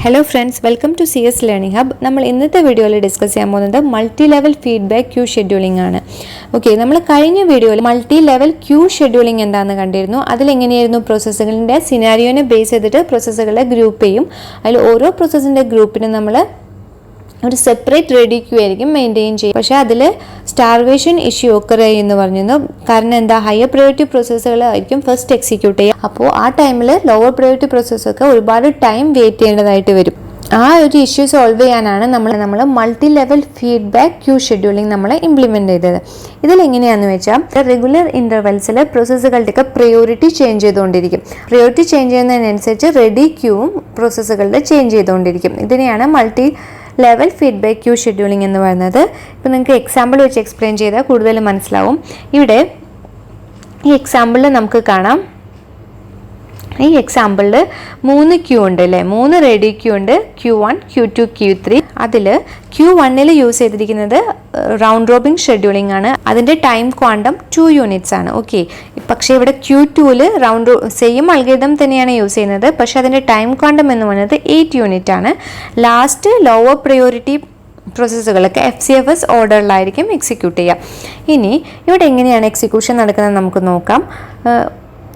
Hello friends, welcome to CS Learning Hub. നമ്മൾ ഇന്നത്തെ വീഡിയോയിൽ ഡിസ്കസ് ചെയ്യാൻ പോകുന്നത് multi level feedback queue scheduling ആണ്. ഓക്കെ, നമ്മൾ കഴിഞ്ഞ വീഡിയോയിൽ മൾട്ടി ലെവൽ ക്യൂ ഷെഡ്യൂളിംഗ് എന്താണെന്ന് കണ്ടിരുന്നു. അതിലെങ്ങനെയായിരുന്നു പ്രോസസ്സുകളുടെ സിനാരിയോനെ ബേസ് ചെയ്തിട്ട് പ്രോസസ്സുകളെ ഗ്രൂപ്പ് ചെയ്യും. അതിൽ ഓരോ പ്രോസസ്സിൻ്റെ ഗ്രൂപ്പിന് നമ്മൾ ഒരു സെപ്പറേറ്റ് റെഡി ക്യൂ ആയിരിക്കും മെയിൻറ്റെയിൻ ചെയ്യും. പക്ഷേ അതിൽ സ്റ്റാർവേഷൻ ഇഷ്യൂ ഒക്കർ ചെയ്യുമെന്ന് പറഞ്ഞിരുന്നു. കാരണം എന്താ, ഹയർ പ്രയോറിറ്റി പ്രോസസ്സുകളായിരിക്കും ഫസ്റ്റ് എക്സിക്യൂട്ട് ചെയ്യുക. അപ്പോൾ ആ ടൈമിൽ ലോവർ പ്രയോറിറ്റി പ്രോസസ്സൊക്കെ ഒരുപാട് ടൈം വെയിറ്റ് ചെയ്യേണ്ടതായിട്ട് വരും. ആ ഒരു ഇഷ്യൂ സോൾവ് ചെയ്യാനാണ് നമ്മൾ multi level feedback queue scheduling നമ്മൾ ഇംപ്ലിമെൻറ്റ് ചെയ്തത്. ഇതിലെങ്ങനെയാണെന്ന് വെച്ചാൽ റെഗുലർ ഇൻ്റർവെൽസിൽ പ്രോസസ്സുകളുടെയൊക്കെ പ്രയോറിറ്റി ചേഞ്ച് ചെയ്തുകൊണ്ടിരിക്കും. പ്രയോറിറ്റി ചേഞ്ച് ചെയ്യുന്നതിനനുസരിച്ച് റെഡി ക്യൂവും പ്രോസസ്സുകളുടെ ചേഞ്ച് ചെയ്തുകൊണ്ടിരിക്കും. ഇതിനെയാണ് multi level feedback queue scheduling എന്ന് പറയുന്നത്. ഇപ്പോൾ നിങ്ങൾക്ക് എക്സാമ്പിൾ വെച്ച് എക്സ്പ്ലെയിൻ ചെയ്താൽ കൂടുതൽ മനസ്സിലാവും. ഇവിടെ ഈ എക്സാമ്പിളിൽ നമുക്ക് കാണാം, ഈ എക്സാമ്പിളിൽ 3 ക്യൂ ഉണ്ട് അല്ലേ, 3 റെഡി ക്യൂ ഉണ്ട്, Q1, Q2, Q3. അതിൽ Q1 യൂസ് ചെയ്തിരിക്കുന്നത് റൗണ്ട് റോബിൻ ഷെഡ്യൂളിംഗ് ആണ്. അതിൻ്റെ ടൈം ക്വാണ്ടം 2 യൂണിറ്റ്സ് ആണ്. ഓക്കെ, പക്ഷേ ഇവിടെ Q2 സെയിം അൽഗോരിതം തന്നെയാണ് യൂസ് ചെയ്യുന്നത്, പക്ഷേ അതിൻ്റെ ടൈം ക്വാണ്ടം എന്ന് പറയുന്നത് 8 യൂണിറ്റ് ആണ്. ലാസ്റ്റ് ലോവർ പ്രയോറിറ്റി പ്രോസസ്സുകളൊക്കെ FCFS ഓർഡറിലായിരിക്കും എക്സിക്യൂട്ട് ചെയ്യുക. ഇനി ഇവിടെ എങ്ങനെയാണ് എക്സിക്യൂഷൻ നടക്കുന്നത് നമുക്ക് നോക്കാം.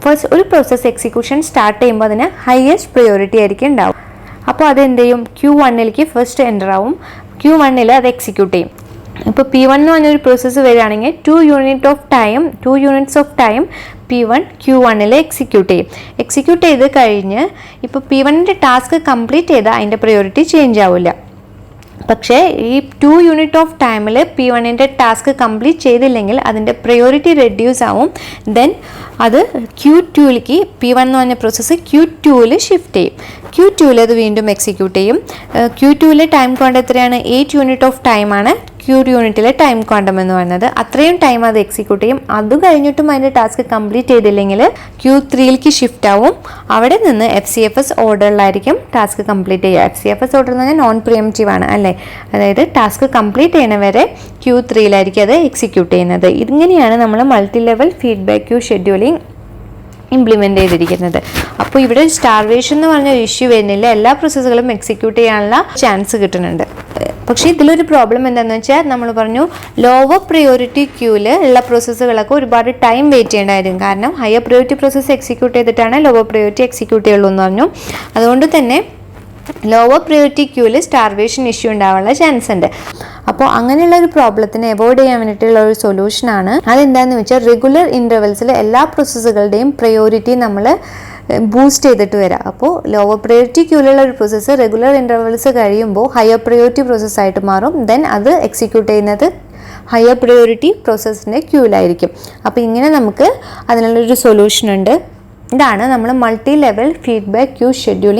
ഫസ്റ്റ് ഒരു പ്രോസസ്സ് എക്സിക്യൂഷൻ സ്റ്റാർട്ട് ചെയ്യുമ്പോൾ അതിന് ഹയസ്റ്റ് പ്രയോറിറ്റി ആയിരിക്കും ഉണ്ടാവും. അപ്പോൾ അതെന്ത് ചെയ്യും, Q1 ഫസ്റ്റ് എൻ്റർ ആവും. Q1 അത് എക്സിക്യൂട്ട് ചെയ്യും. ഇപ്പോൾ P1 എന്ന് പറഞ്ഞൊരു പ്രോസസ്സ് വരികയാണെങ്കിൽ 2 units of time P1 Q1 execute ചെയ്യും. എക്സിക്യൂട്ട് ചെയ്ത് കഴിഞ്ഞ് ഇപ്പോൾ P1 ടാസ്ക് കംപ്ലീറ്റ് ചെയ്താൽ അതിൻ്റെ പ്രയോറിറ്റി ചേഞ്ച് ആവില്ല. പക്ഷേ ഈ 2 യൂണിറ്റ് ഓഫ് ടൈമിൽ P1 ടാസ്ക് കംപ്ലീറ്റ് ചെയ്തില്ലെങ്കിൽ അതിൻ്റെ പ്രയോറിറ്റി റെഡ്യൂസ് ആവും. ദെൻ അത് Q2 P1 എന്ന് പറഞ്ഞ പ്രോസസ്സ് Q2 ഷിഫ്റ്റ് ചെയ്യും. Q2 അത് വീണ്ടും എക്സിക്യൂട്ട് ചെയ്യും. Q2 ടൈം ക്വാണ്ടം എത്രയാണ്, 8 യൂണിറ്റ് ഓഫ് ടൈമാണ് Q1 ടൈം ക്വാണ്ടം എന്ന് പറയുന്നത്. അത്രയും ടൈം അത് എക്സിക്യൂട്ട് ചെയ്യും. അത് കഴിഞ്ഞിട്ടും അതിൻ്റെ ടാസ്ക് കംപ്ലീറ്റ് ചെയ്തില്ലെങ്കിൽ Q3 ഷിഫ്റ്റ് ആവും. അവിടെ നിന്ന് FCFS ഓർഡറിലായിരിക്കും ടാസ്ക് കംപ്ലീറ്റ് ചെയ്യുക. FCFS ഓർഡർ എന്ന് പറഞ്ഞാൽ നോൺ പ്രിയംറ്റീവ് ആണ് അല്ലേ, അതായത് ടാസ്ക് കംപ്ലീറ്റ് ചെയ്യുന്നവരെ Q3 അത് എക്സിക്യൂട്ട് ചെയ്യുന്നത്. ഇങ്ങനെയാണ് നമ്മൾ multi level feedback queue scheduling implement ചെയ്തിരിക്കുന്നത്. അപ്പോൾ ഇവിടെ സ്റ്റാർവേഷൻ എന്ന് പറഞ്ഞ ഒരു ഇഷ്യൂ വരുന്നില്ല, എല്ലാ പ്രോസസ്സുകളും എക്സിക്യൂട്ട് ചെയ്യാനുള്ള ചാൻസ് കിട്ടുന്നുണ്ട്. പക്ഷേ ഇതിലൊരു പ്രോബ്ലം എന്താണെന്ന് വെച്ചാൽ, നമ്മൾ പറഞ്ഞു ലോവർ പ്രയോറിറ്റി ക്യൂവിൽ ഉള്ള പ്രോസസ്സുകളൊക്കെ ഒരുപാട് ടൈം വെയിറ്റ് ചെയ്യേണ്ടതായിരിക്കും. കാരണം ഹയർ പ്രയോറിറ്റി പ്രോസസ്സ് എക്സിക്യൂട്ട് ചെയ്തിട്ടാണ് ലോവർ പ്രയോറിറ്റി എക്സിക്യൂട്ട് ചെയ്യുള്ളൂ എന്ന് പറഞ്ഞു. അതുകൊണ്ട് തന്നെ ലോവർ പ്രയോറിറ്റി ക്യൂവിൽ സ്റ്റാർവേഷൻ ഇഷ്യൂ ഉണ്ടാവാനുള്ള ചാൻസ് ഉണ്ട്. അപ്പോൾ അങ്ങനെയുള്ള ഒരു പ്രോബ്ലത്തിനെ അവോയ്ഡ് ചെയ്യാൻ വേണ്ടിയിട്ടുള്ള ഒരു സൊല്യൂഷനാണ്. അതെന്താണെന്ന് വെച്ചാൽ റെഗുലർ ഇൻ്റർവെൽസിൽ എല്ലാ പ്രോസസ്സുകളുടെയും പ്രയോറിറ്റി നമ്മൾ ബൂസ്റ്റ് ചെയ്തിട്ട് വരാം. അപ്പോൾ ലോവർ പ്രയോറിറ്റി ക്യൂവിലുള്ള ഒരു പ്രോസസ്സ് റെഗുലർ ഇൻ്റർവെൽസ് കഴിയുമ്പോൾ ഹയർ പ്രയോറിറ്റി പ്രോസസ്സായിട്ട് മാറും. ദെൻ അത് എക്സിക്യൂട്ട് ചെയ്യുന്നത് ഹയർ പ്രയോറിറ്റി പ്രോസസ്സിൻ്റെ ക്യൂവിലായിരിക്കും. അപ്പോൾ ഇങ്ങനെ നമുക്ക് അതിനുള്ളൊരു സൊല്യൂഷൻ ഉണ്ട്. ഇതാണ് നമ്മൾ multi level feedback queue scheduling